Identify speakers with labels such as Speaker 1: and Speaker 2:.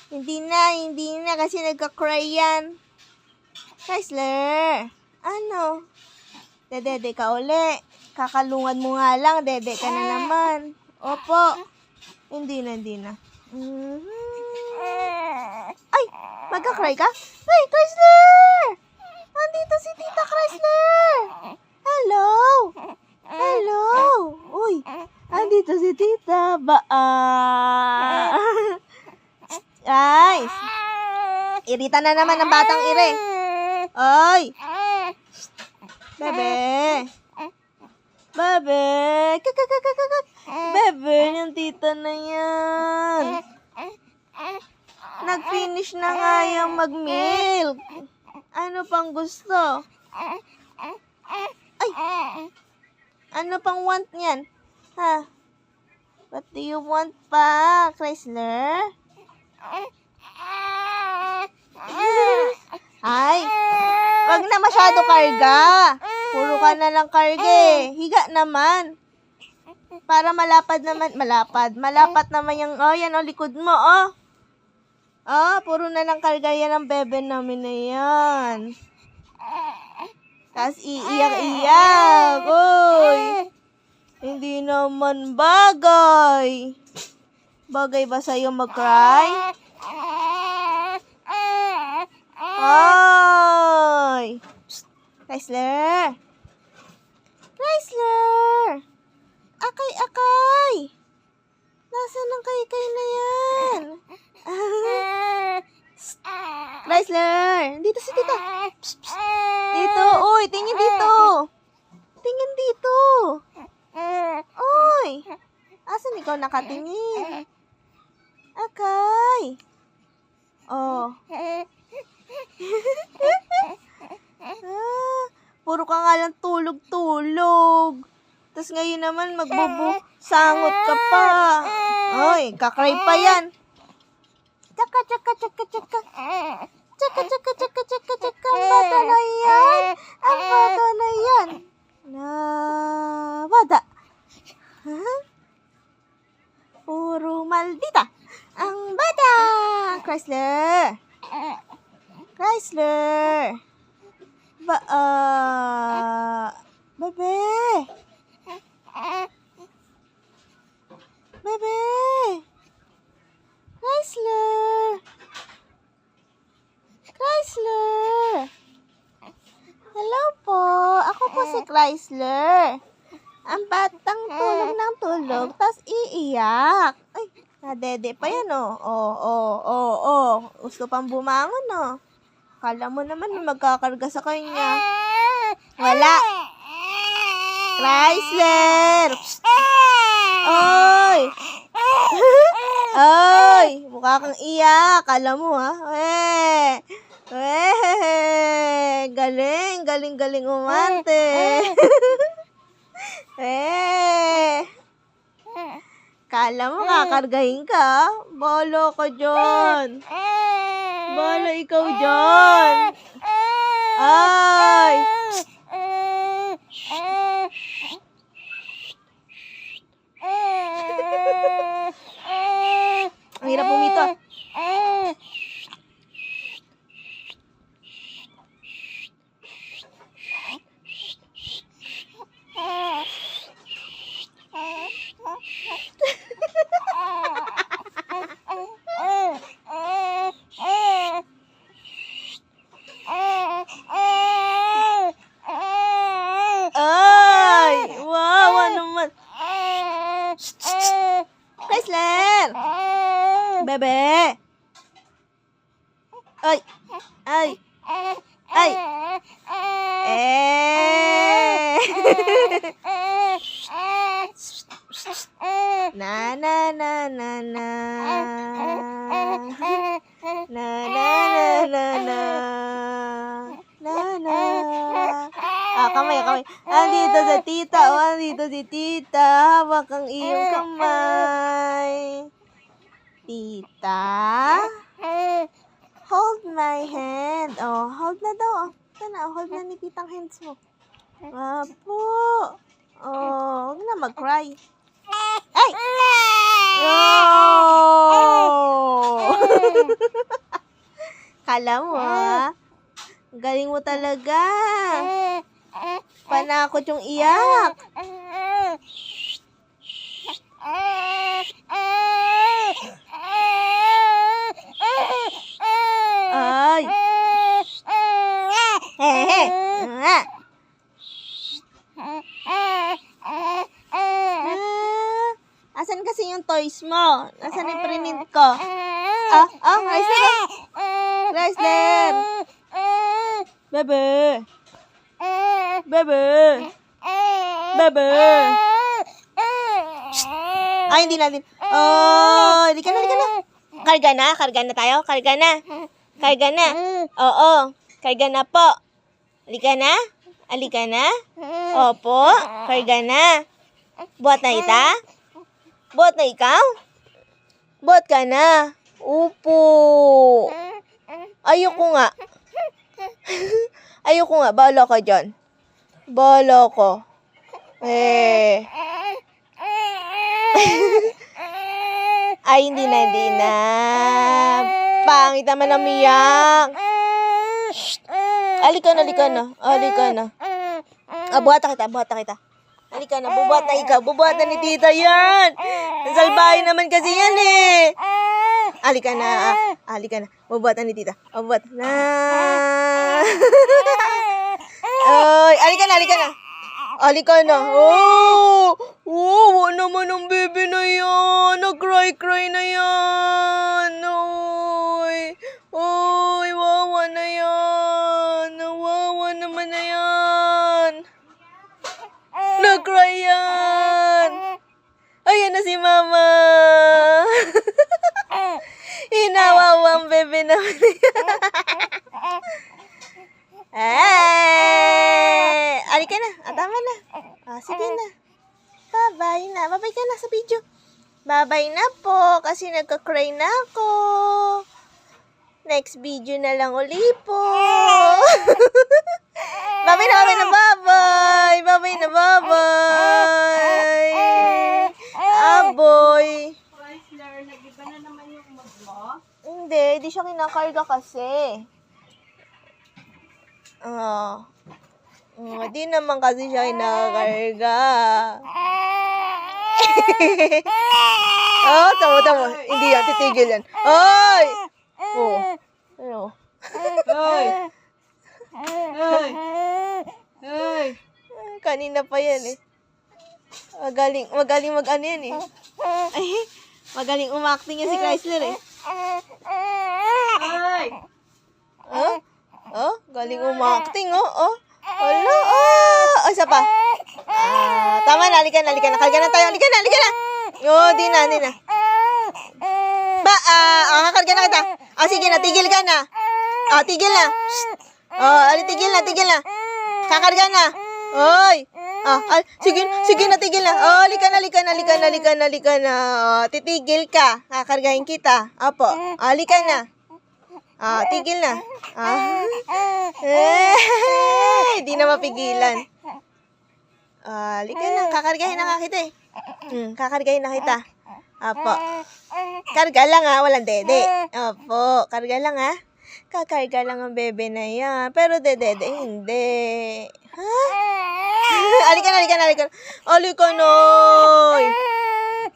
Speaker 1: Hindi na kasi nagka-cry yan. Chrysler, ano? Dede ka uli. Kakalungan mo nga lang, dede ka na naman. Opo. Hindi na. Ay, magka-cry ka? Ay, Chrysler! Andito si Tita Chrysler! Hello! Uy, andito si Tita. Ay, irita na naman ang batang ire. Ay! Bebe! Bebe, yung tita na yan. Nag-finish na nga yung mag-milk. Ano pang gusto? Ay! Ano pang want niyan? Ha? What do you want pa, Chrysler? Ay! Wag na masyado karga. Puro ka na lang karga eh. Higa naman. Para malapad naman. Malapat naman yung, yan likod mo, puro na lang karga yan ang bebe namin na yan. Tapos iiyak-iyak. Uy! Hindi naman bagay. Bagay ba sa'yo mag-cry? Ay! Chrysler! Akay! Nasaan ang kay na yan? Chrysler! Dito si Tita! Dito! Uy! Tingin dito! Uy! Asan ikaw nakatingin? Akay! Oh. Puro ka nga lang tulog. Tapos ngayon naman sangot ka pa. Hoy, kakray pa yan. Tsaka. Ang bata na yan. Bada. Puro maldita. Ang bata. Chrysler. Bebe. Chrysler. Hello po. Ako po si Chrysler. Ang batang tulog, tas iiyak. Ay, nadede pa yan, Gusto pang bumangon, Kala mo naman magkakarga sa kanya. Wala. Chrysler! Oy! Oy! Mukha kang iyak. Kala mo, ha? Galing umante. Kala mo kakargahin ka? Bolo ka dyan. Bolo ikaw dyan. Ay! Ang hirap pumito. Ay! Wow, naman. Chrysler! Bebe! Ay! Na. Kamay. Andito si tita. Hawak ang iyong kamay. Tita? Hold my hand. Hold na daw. Hold na ni titang hands mo. Apo. Huwag na mag-cry. Ay! Oh! Kala mo, ha? Galing mo talaga. Panakot yung iyak. Ay! Hehe! Asan kasi yung toys mo? Asan yung prinint ko? Chrysler! Chrysler! Bebe! Bebe! Bebe! Ay, hindi natin. Oh, halika na, halika na. Karga na? Karga na tayo? Karga na? Karga na? Oo. Karga na po. Halika na? Halika na? Opo. Karga na. Buhat na ita? Buhat na ikaw? Buhat ka na? Upo. Ayoko nga. Ayoko nga. Bahala ka dyan. Bahala ko. Ay, hindi na. Pangit naman ang miyak. Halika na. Buhata kita. Halika na, bubuhat na ikaw. Bubuhat na ni tita yan. Salbahin naman kasi yan eh. Halika na. Bubuhat na ni tita. Bubuhat na. Ay, halika na. Halika na. Wala naman ang baby na yan. Nag-cry na yan. Oy, wawa na yan. Wawa naman na yan. Nag-cry yan. Ayan na si mama. Inawawa ang baby naman yan. Halika na. Tama na. Sige na. Bye-bye na. Bye-bye ka na sa video. Bye-bye na po. Kasi nagka-cry na ako. Next video na lang uli po. Bye-bye na. Bye-bye. Aboy.
Speaker 2: Chrysler, nag-iba na naman yung mood mo?
Speaker 1: Hindi siya kinakarga kasi. Di naman kasi siya kinakarga. Tama. Hindi yan, titigil yan. Ay! Ano?
Speaker 2: Ay!
Speaker 1: Kanina pa yan eh. Magaling mag-ano yan eh. Ay, magaling umacting yan si Chrysler eh.
Speaker 2: Ay!
Speaker 1: Galing umacting Wala, isa pa. Tama na, halika na. Kalga na tayo, halika na. Di na. Kakarga na kita. Sige na, tigil ka na. Tigil na. Tigil na. Kakarga na. Oy. Sige na, tigil na. Halika na. Titigil ka. Kakargahin kita. Apo. Halika na. Tigil na. Di na mapigilan. Halika na. Kakargahin na kita eh. Kakargahin na kita. Apo. Karga lang walang dede. Opo, karga lang Kakarga lang ang bebe na yan. Pero dede, hindi. Ha? Halika na. Halika na.